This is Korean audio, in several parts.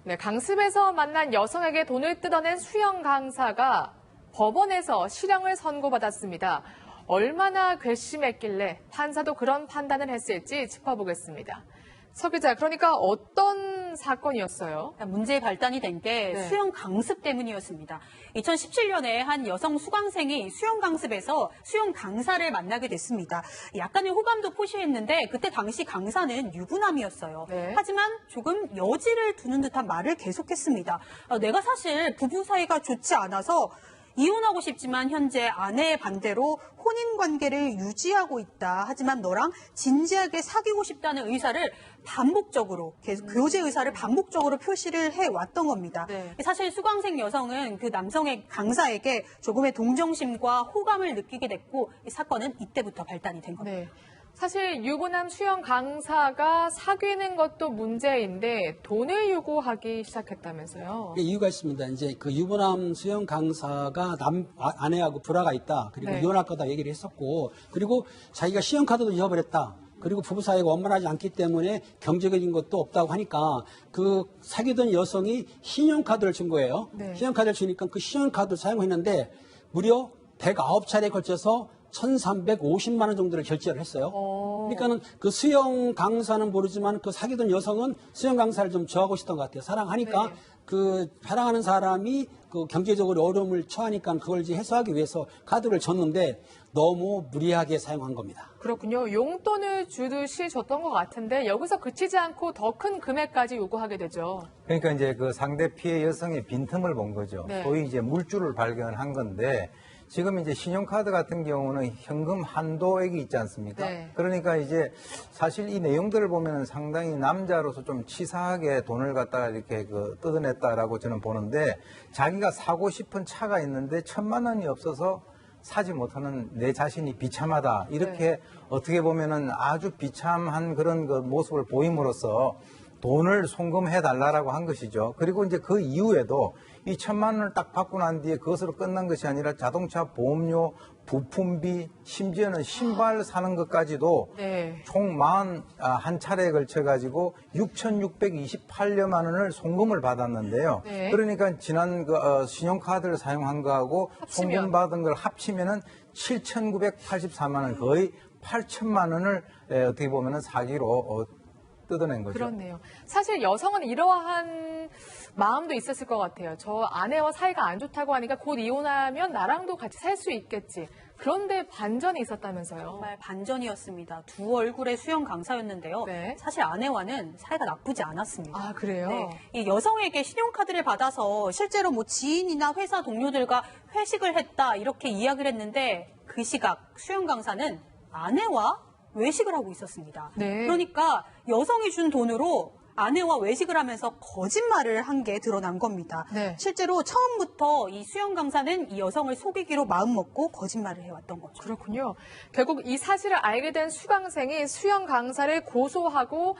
네, 강습에서 만난 여성에게 돈을 뜯어낸 수영 강사가 법원에서 실형을 선고받았습니다. 얼마나 괘씸했길래 판사도 그런 판단을 했을지 짚어보겠습니다. 서 기자, 그러니까 어떤 사건이었어요? 문제의 발단이 된 게 수영 강습 때문이었습니다. 2017년에 한 여성 수강생이 수영 강습에서 수영 강사를 만나게 됐습니다. 약간의 호감도 표시했는데 그때 당시 강사는 유부남이었어요. 네. 하지만 조금 여지를 두는 듯한 말을 계속했습니다. 내가 사실 부부 사이가 좋지 않아서 이혼하고 싶지만 현재 아내의 반대로 혼인 관계를 유지하고 있다. 하지만 너랑 진지하게 사귀고 싶다는 의사를 반복적으로 계속 교제 의사를 반복적으로 표시를 해왔던 겁니다. 네. 사실 수강생 여성은 그 남성의 강사에게 조금의 동정심과 호감을 느끼게 됐고 이 사건은 이때부터 발단이 된 겁니다. 네. 사실 유부남 수영 강사가 사귀는 것도 문제인데 돈을 요구하기 시작했다면서요. 이유가 있습니다. 이제 그 유부남 수영 강사가 아내하고 불화가 있다. 그리고 네. 이혼할 거다 얘기를 했었고, 그리고 자기가 신용카드도 잃어버렸다. 그리고 부부 사이가 원만하지 않기 때문에 경제적인 것도 없다고 하니까 그 사귀던 여성이 신용카드를 준 거예요. 네. 신용카드를 주니까 그 신용카드를 사용했는데 무려 109차례에 걸쳐서 1,350만 원 정도를 결제를 했어요. 그러니까는 그 수영 강사는 모르지만 그 사귀던 여성은 수영 강사를 좀 좋아하고 싶던 것 같아요. 사랑하니까 네. 그 사랑하는 사람이 그 경제적으로 어려움을 처하니까 그걸 이제 해소하기 위해서 카드를 줬는데 너무 무리하게 사용한 겁니다. 그렇군요. 용돈을 주듯이 줬던 것 같은데 여기서 그치지 않고 더 큰 금액까지 요구하게 되죠. 그러니까 이제 그 상대 피해 여성의 빈틈을 본 거죠. 네. 소위 이제 물줄을 발견한 건데 지금 이제 신용카드 같은 경우는 현금 한도액이 있지 않습니까? 네. 그러니까 이제 사실 이 내용들을 보면 상당히 남자로서 좀 치사하게 돈을 갖다가 이렇게 그 뜯어냈다라고 저는 보는데 자기가 사고 싶은 차가 있는데 1,000만 원이 없어서 사지 못하는 내 자신이 비참하다. 이렇게 네. 어떻게 보면은 아주 비참한 그런 그 모습을 보임으로써 돈을 송금해달라고 한 것이죠. 그리고 이제 그 이후에도 이 1,000만 원을 딱 받고 난 뒤에 그것으로 끝난 것이 아니라 자동차 보험료, 부품비, 심지어는 신발 사는 것까지도 네. 총 41차례에 걸쳐가지고 6,628여만 원을 송금을 받았는데요. 네. 그러니까 지난 신용카드를 사용한 거하고 합치면. 송금받은 걸 합치면은 7,984만 원, 거의 8천만 원을 어떻게 보면은 사기로 뜯어낸 거죠. 그렇네요. 사실 여성은 이러한 마음도 있었을 것 같아요. 저 아내와 사이가 안 좋다고 하니까 곧 이혼하면 나랑도 같이 살 수 있겠지. 그런데 반전이 있었다면서요. 정말 반전이었습니다. 두 얼굴의 수영 강사였는데요. 네. 사실 아내와는 사이가 나쁘지 않았습니다. 아, 그래요? 네. 이 여성에게 신용카드를 받아서 실제로 뭐 지인이나 회사 동료들과 회식을 했다 이렇게 이야기를 했는데 그 시각 수영 강사는 아내와 외식을 하고 있었습니다. 네. 그러니까 여성이 준 돈으로 아내와 외식을 하면서 거짓말을 한 게 드러난 겁니다. 네. 실제로 처음부터 이 수영 강사는 이 여성을 속이기로 마음먹고 거짓말을 해왔던 거죠. 그렇군요. 결국 이 사실을 알게 된 수강생이 수영 강사를 고소하고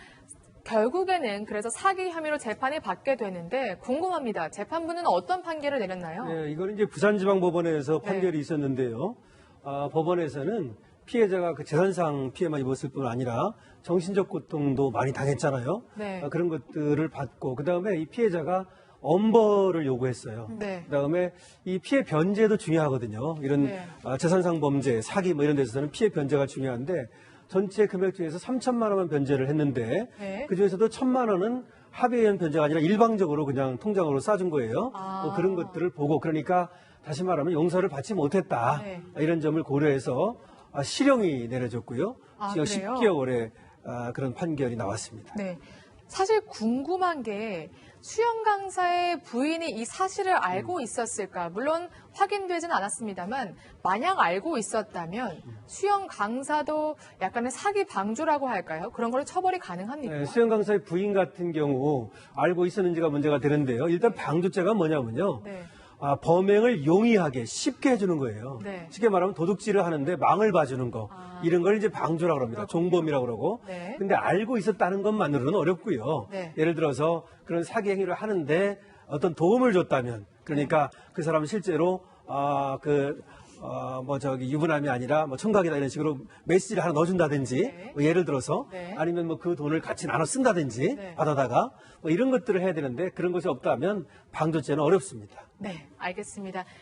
결국에는 그래서 사기 혐의로 재판을 받게 되는데 궁금합니다. 재판부는 어떤 판결을 내렸나요? 네, 이거는 이제 부산지방법원에서 판결이 있었는데요. 법원에서는 피해자가 그 재산상 피해만 입었을 뿐 아니라 정신적 고통도 많이 당했잖아요. 네. 그런 것들을 받고 그다음에 이 피해자가 엄벌을 요구했어요. 네. 그다음에 이 피해 변제도 중요하거든요. 이런 네. 재산상 범죄, 사기 뭐 이런 데서는 피해 변제가 중요한데 전체 금액 중에서 3천만 원만 변제를 했는데 네. 그중에서도 1,000만 원은 합의한 변제가 아니라 일방적으로 그냥 통장으로 싸준 거예요. 아. 그런 것들을 보고 그러니까 다시 말하면 용서를 받지 못했다. 네. 이런 점을 고려해서 실형이 내려졌고요. 그래요? 10개월의 그런 판결이 나왔습니다. 네. 사실 궁금한 게 수영 강사의 부인이 이 사실을 알고 있었을까? 물론 확인되지는 않았습니다만 만약 알고 있었다면 수영 강사도 약간의 사기 방조라고 할까요? 그런 걸로 처벌이 가능합니까? 네, 수영 강사의 부인 같은 경우 알고 있었는지가 문제가 되는데요. 일단 방조죄가 뭐냐면요. 네. 범행을 용이하게 쉽게 해주는 거예요. 네. 쉽게 말하면 도둑질을 하는데 망을 봐주는 거. 이런 걸 이제 방조라고 합니다. 종범이라고 그러고. 네. 근데 알고 있었다는 것만으로는 어렵고요. 네. 예를 들어서 그런 사기 행위를 하는데 어떤 도움을 줬다면 그러니까 그 사람은 실제로 유부남이 아니라 총각이다 이런 식으로 메시지를 하나 넣어준다든지 네. 뭐 예를 들어서 네. 아니면 그 돈을 같이 나눠 쓴다든지 네. 받아다가 이런 것들을 해야 되는데 그런 것이 없다면 방조죄는 어렵습니다. 네, 알겠습니다.